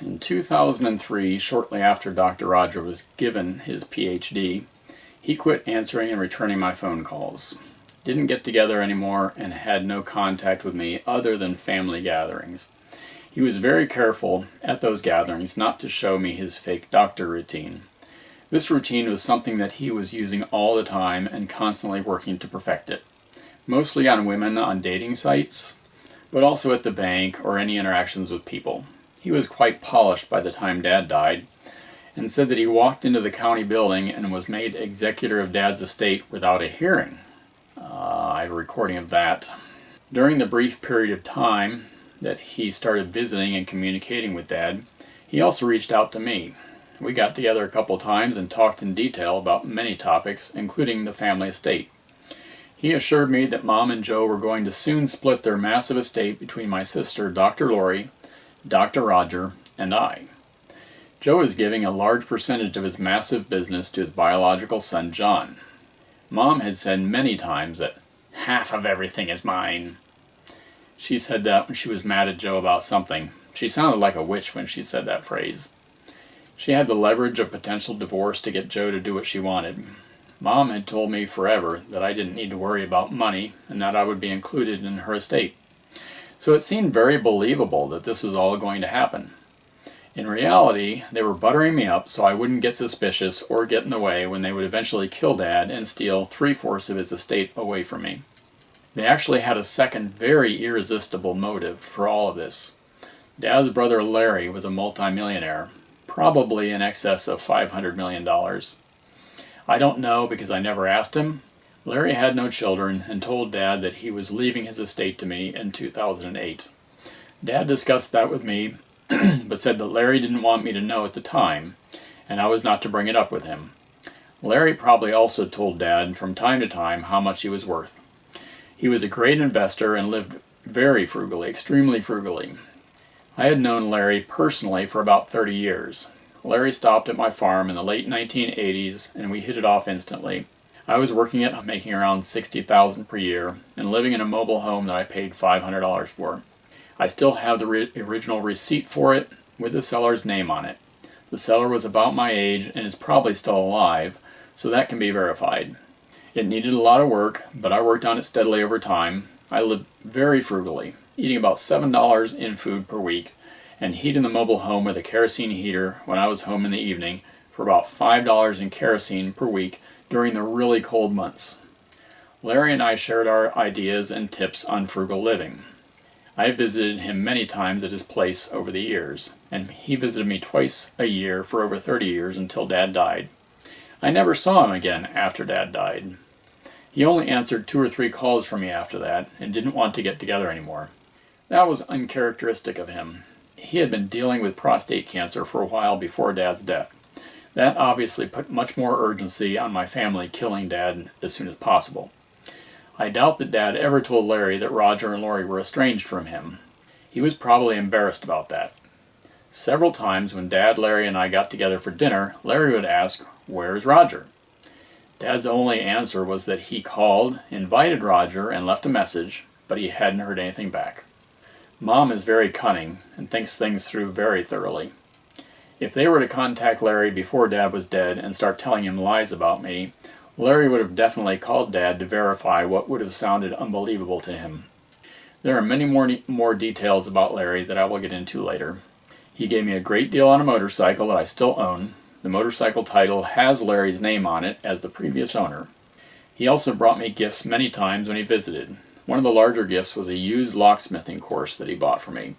In 2003, shortly after Dr. Roger was given his PhD, he quit answering and returning my phone calls, didn't get together anymore, and had no contact with me other than family gatherings. He was very careful at those gatherings not to show me his fake doctor routine. This routine was something that he was using all the time and constantly working to perfect it, mostly on women on dating sites, but also at the bank or any interactions with people. He was quite polished by the time Dad died, and said that he walked into the county building and was made executor of Dad's estate without a hearing. I have a recording of that. During the brief period of time that he started visiting and communicating with Dad, he also reached out to me. We got together a couple times and talked in detail about many topics, including the family estate. He assured me that Mom and Joe were going to soon split their massive estate between my sister, Dr. Lori, Dr. Roger, and I. Joe is giving a large percentage of his massive business to his biological son, John. Mom had said many times that half of everything is mine. She said that when she was mad at Joe about something. She sounded like a witch when she said that phrase. She had the leverage of potential divorce to get Joe to do what she wanted. Mom had told me forever that I didn't need to worry about money and that I would be included in her estate. So it seemed very believable that this was all going to happen. In reality, they were buttering me up so I wouldn't get suspicious or get in the way when they would eventually kill Dad and steal 3/4 of his estate away from me. They actually had a second very irresistible motive for all of this. Dad's brother Larry was a multimillionaire, probably in excess of $500 million. I don't know because I never asked him. Larry had no children and told Dad that he was leaving his estate to me in 2008. Dad discussed that with me, but said that Larry didn't want me to know at the time, and I was not to bring it up with him. Larry probably also told Dad from time to time how much he was worth. He was a great investor and lived very frugally, extremely frugally. I had known Larry personally for about 30 years. Larry stopped at my farm in the late 1980s, and we hit it off instantly. I was working at making around $60,000 per year and living in a mobile home that I paid $500 for. I still have the original receipt for it with the seller's name on it. The seller was about my age and is probably still alive, so that can be verified. It needed a lot of work, but I worked on it steadily over time. I lived very frugally, eating about $7 in food per week and heating the mobile home with a kerosene heater when I was home in the evening for about $5 in kerosene per week during the really cold months. Larry and I shared our ideas and tips on frugal living. I visited him many times at his place over the years, and he visited me twice a year for over 30 years until Dad died. I never saw him again after Dad died. He only answered 2 or 3 calls from me after that and didn't want to get together anymore. That was uncharacteristic of him. He had been dealing with prostate cancer for a while before Dad's death. That obviously put much more urgency on my family killing Dad as soon as possible. I doubt that Dad ever told Larry that Roger and Lori were estranged from him. He was probably embarrassed about that. Several times when Dad, Larry, and I got together for dinner, Larry would ask, "Where's Roger?" Dad's only answer was that he called, invited Roger, and left a message, but he hadn't heard anything back. Mom is very cunning and thinks things through very thoroughly. If they were to contact Larry before Dad was dead and start telling him lies about me, Larry would have definitely called Dad to verify what would have sounded unbelievable to him. There are many more details about Larry that I will get into later. He gave me a great deal on a motorcycle that I still own. The motorcycle title has Larry's name on it as the previous owner. He also brought me gifts many times when he visited. One of the larger gifts was a used locksmithing course that he bought for me.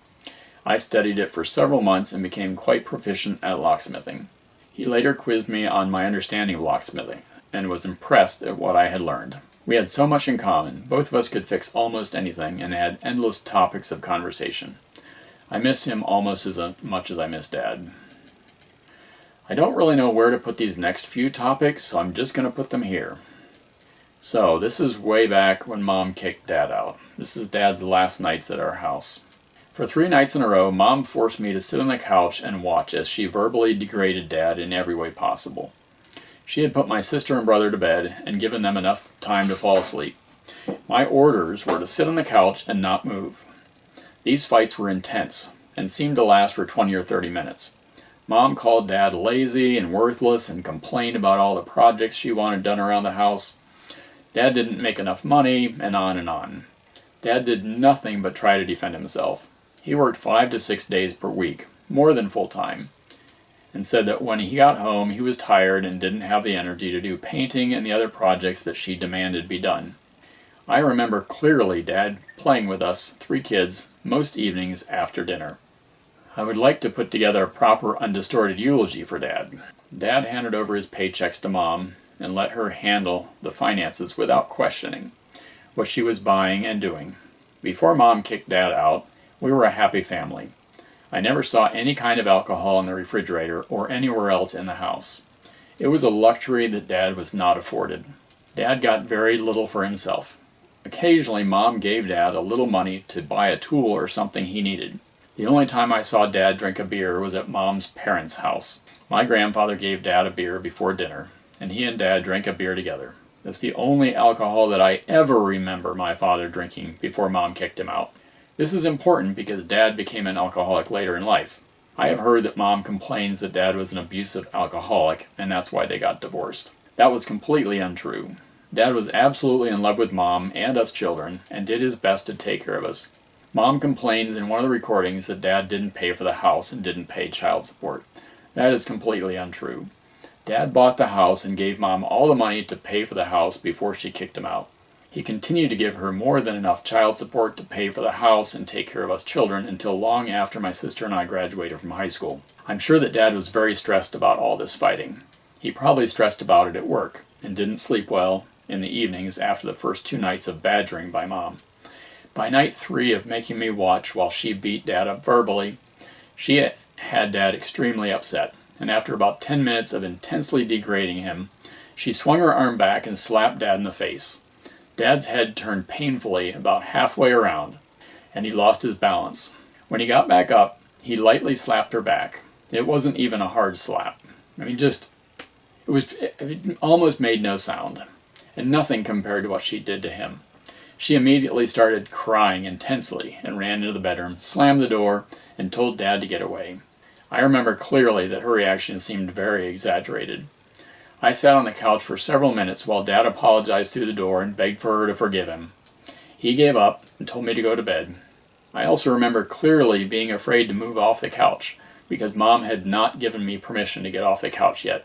I studied it for several months and became quite proficient at locksmithing. He later quizzed me on my understanding of locksmithing and was impressed at what I had learned. We had so much in common. Both of us could fix almost anything and had endless topics of conversation. I miss him almost as much as I miss Dad. I don't really know where to put these next few topics, so I'm just going to put them here. So, this is way back when Mom kicked Dad out. This is Dad's last nights at our house. For 3 nights in a row, Mom forced me to sit on the couch and watch as she verbally degraded Dad in every way possible. She had put my sister and brother to bed and given them enough time to fall asleep. My orders were to sit on the couch and not move. These fights were intense. and seemed to last for 20 or 30 minutes. Mom called Dad lazy and worthless and complained about all the projects she wanted done around the house. Dad didn't make enough money, and on and on. Dad did nothing but try to defend himself. He worked 5 to 6 days per week, more than full-time, and said that when he got home he was tired and didn't have the energy to do painting and the other projects that she demanded be done. I remember clearly Dad playing with us, 3 kids, most evenings after dinner. I would like to put together a proper undistorted eulogy for Dad. Dad handed over his paychecks to Mom and let her handle the finances without questioning what she was buying and doing. Before Mom kicked Dad out, we were a happy family. I never saw any kind of alcohol in the refrigerator or anywhere else in the house. It was a luxury that Dad was not afforded. Dad got very little for himself. Occasionally, Mom gave Dad a little money to buy a tool or something he needed. The only time I saw Dad drink a beer was at Mom's parents' house. My grandfather gave Dad a beer before dinner, and he and Dad drank a beer together. That's the only alcohol that I ever remember my father drinking before Mom kicked him out. This is important because Dad became an alcoholic later in life. I have heard that Mom complains that Dad was an abusive alcoholic, and that's why they got divorced. That was completely untrue. Dad was absolutely in love with Mom and us children, and did his best to take care of us. Mom complains in one of the recordings that Dad didn't pay for the house and didn't pay child support. That is completely untrue. Dad bought the house and gave Mom all the money to pay for the house before she kicked him out. He continued to give her more than enough child support to pay for the house and take care of us children until long after my sister and I graduated from high school. I'm sure that Dad was very stressed about all this fighting. He probably stressed about it at work and didn't sleep well in the evenings after the first 2 nights of badgering by Mom. By night 3 of making me watch while she beat Dad up verbally, she had Dad extremely upset, and after about 10 minutes of intensely degrading him, she swung her arm back and slapped Dad in the face. Dad's head turned painfully about halfway around, and he lost his balance. When he got back up, he lightly slapped her back. It wasn't even a hard slap. It almost made no sound, and nothing compared to what she did to him. She immediately started crying intensely and ran into the bedroom, slammed the door, and told Dad to get away. I remember clearly that her reaction seemed very exaggerated. I sat on the couch for several minutes while Dad apologized through the door and begged for her to forgive him. He gave up and told me to go to bed. I also remember clearly being afraid to move off the couch because Mom had not given me permission to get off the couch yet.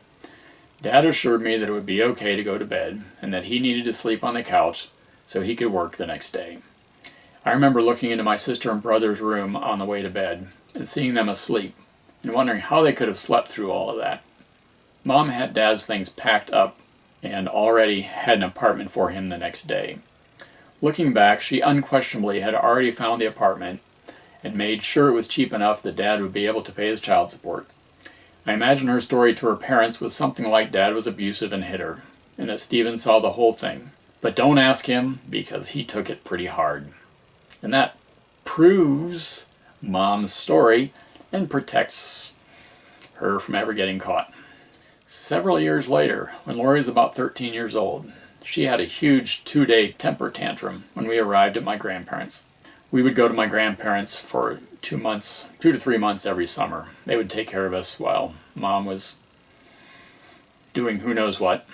Dad assured me that it would be okay to go to bed and that he needed to sleep on the couch so he could work the next day. I remember looking into my sister and brother's room on the way to bed and seeing them asleep and wondering how they could have slept through all of that. Mom had Dad's things packed up and already had an apartment for him the next day. Looking back, she unquestionably had already found the apartment and made sure it was cheap enough that Dad would be able to pay his child support. I imagine her story to her parents was something like Dad was abusive and hit her, and that Stephen saw the whole thing. But don't ask him, because he took it pretty hard. And that proves Mom's story and protects her from ever getting caught. Several years later, when Lori was about 13 years old, she had a huge 2-day temper tantrum when we arrived at my grandparents'. We would go to my grandparents for 2 to 3 months every summer. They would take care of us while Mom was doing who knows what.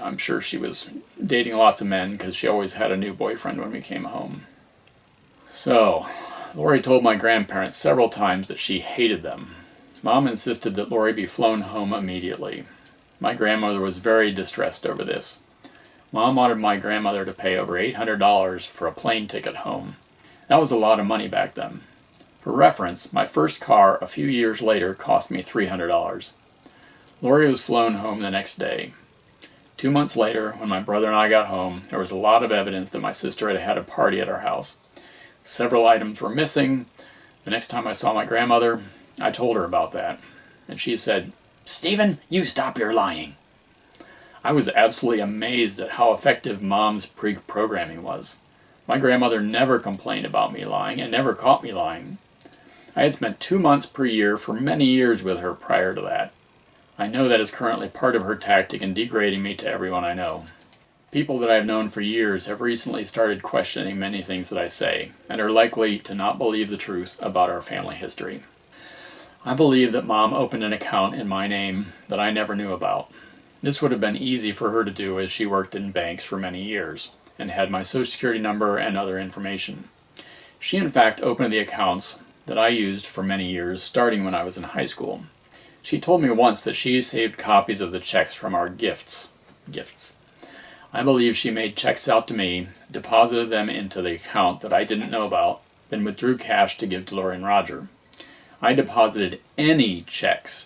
I'm sure she was dating lots of men because she always had a new boyfriend when we came home. So, Lori told my grandparents several times that she hated them. Mom insisted that Lori be flown home immediately. My grandmother was very distressed over this. Mom wanted my grandmother to pay over $800 for a plane ticket home. That was a lot of money back then. For reference, my first car a few years later cost me $300. Lori was flown home the next day. 2 months later, when my brother and I got home, there was a lot of evidence that my sister had had a party at our house. Several items were missing. The next time I saw my grandmother, I told her about that, and she said, "Stephen, you stop your lying." I was absolutely amazed at how effective Mom's pre-programming was. My grandmother never complained about me lying and never caught me lying. I had spent 2 months per year for many years with her prior to that. I know that is currently part of her tactic in degrading me to everyone I know. People that I have known for years have recently started questioning many things that I say, and are likely to not believe the truth about our family history. I believe that Mom opened an account in my name that I never knew about. This would have been easy for her to do, as she worked in banks for many years, and had my Social Security number and other information. She in fact opened the accounts that I used for many years, starting when I was in high school. She told me once that she saved copies of the checks from our gifts. I believe she made checks out to me, deposited them into the account that I didn't know about, then withdrew cash to give to Lori and Roger. I deposited any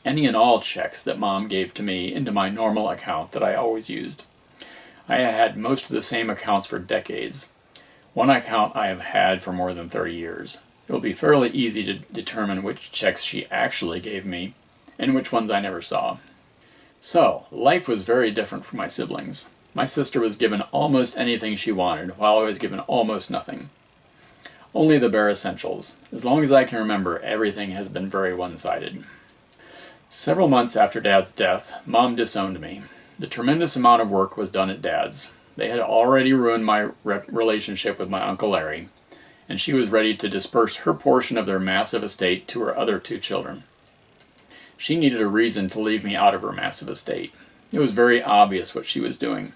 and all checks that Mom gave to me into my normal account that I always used. I had most of the same accounts for decades. One account I have had for more than 30 years. It will be fairly easy to determine which checks she actually gave me and which ones I never saw. So, life was very different for my siblings. My sister was given almost anything she wanted, while I was given almost nothing. Only the bare essentials. As long as I can remember, everything has been very one-sided. Several months after Dad's death, Mom disowned me. The tremendous amount of work was done at Dad's. They had already ruined my relationship with my Uncle Larry, and she was ready to disperse her portion of their massive estate to her other 2 children. She needed a reason to leave me out of her massive estate. It was very obvious what she was doing.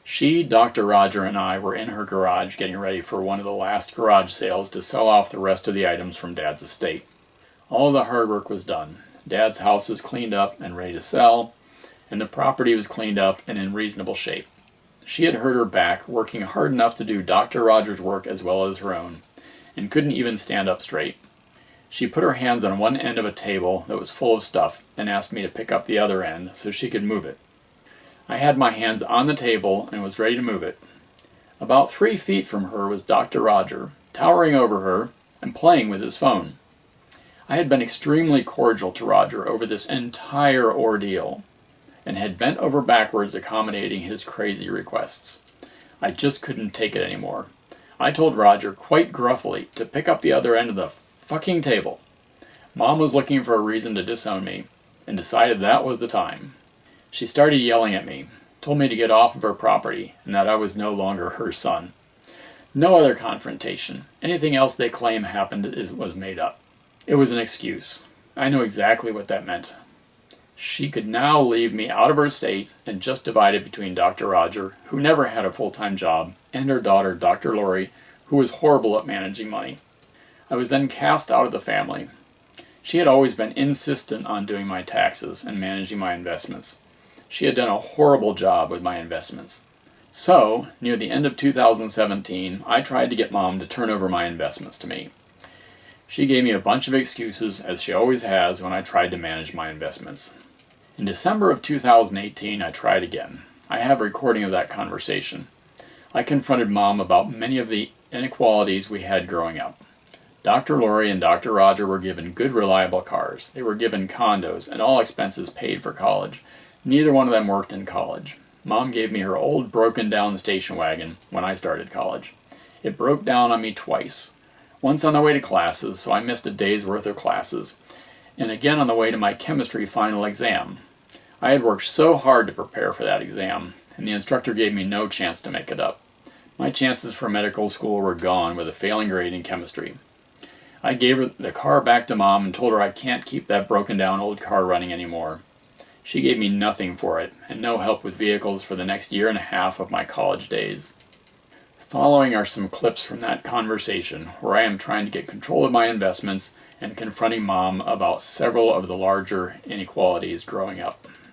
She, Dr. Roger, and I were in her garage getting ready for one of the last garage sales to sell off the rest of the items from Dad's estate. All the hard work was done. Dad's house was cleaned up and ready to sell, and the property was cleaned up and in reasonable shape. She had hurt her back, working hard enough to do Dr. Roger's work as well as her own, and couldn't even stand up straight. She put her hands on one end of a table that was full of stuff and asked me to pick up the other end so she could move it. I had my hands on the table and was ready to move it. About 3 feet from her was Dr. Roger, towering over her and playing with his phone. I had been extremely cordial to Roger over this entire ordeal and had bent over backwards accommodating his crazy requests. I just couldn't take it anymore. I told Roger quite gruffly to pick up the other end of the fucking table. Mom was looking for a reason to disown me and decided that was the time. She started yelling at me, told me to get off of her property, and that I was no longer her son. No other confrontation. Anything else they claim happened was made up. It was an excuse. I know exactly what that meant. She could now leave me out of her estate and just divide it between Dr. Roger, who never had a full-time job, and her daughter, Dr. Lori, who was horrible at managing money. I was then cast out of the family. She had always been insistent on doing my taxes and managing my investments. She had done a horrible job with my investments. So, near the end of 2017, I tried to get Mom to turn over my investments to me. She gave me a bunch of excuses, as she always has when I tried to manage my investments. In December of 2018, I tried again. I have a recording of that conversation. I confronted Mom about many of the inequalities we had growing up. Dr. Lori and Dr. Roger were given good, reliable cars. They were given condos and all expenses paid for college. Neither one of them worked in college. Mom gave me her old broken-down station wagon when I started college. It broke down on me twice. Once on the way to classes, so I missed a day's worth of classes, and again on the way to my chemistry final exam. I had worked so hard to prepare for that exam, and the instructor gave me no chance to make it up. My chances for medical school were gone with a failing grade in chemistry. I gave her the car back to Mom and told her I can't keep that broken-down old car running anymore. She gave me nothing for it, and no help with vehicles for the next year and a half of my college days. Following are some clips from that conversation, where I am trying to get control of my investments and confronting Mom about several of the larger inequalities growing up.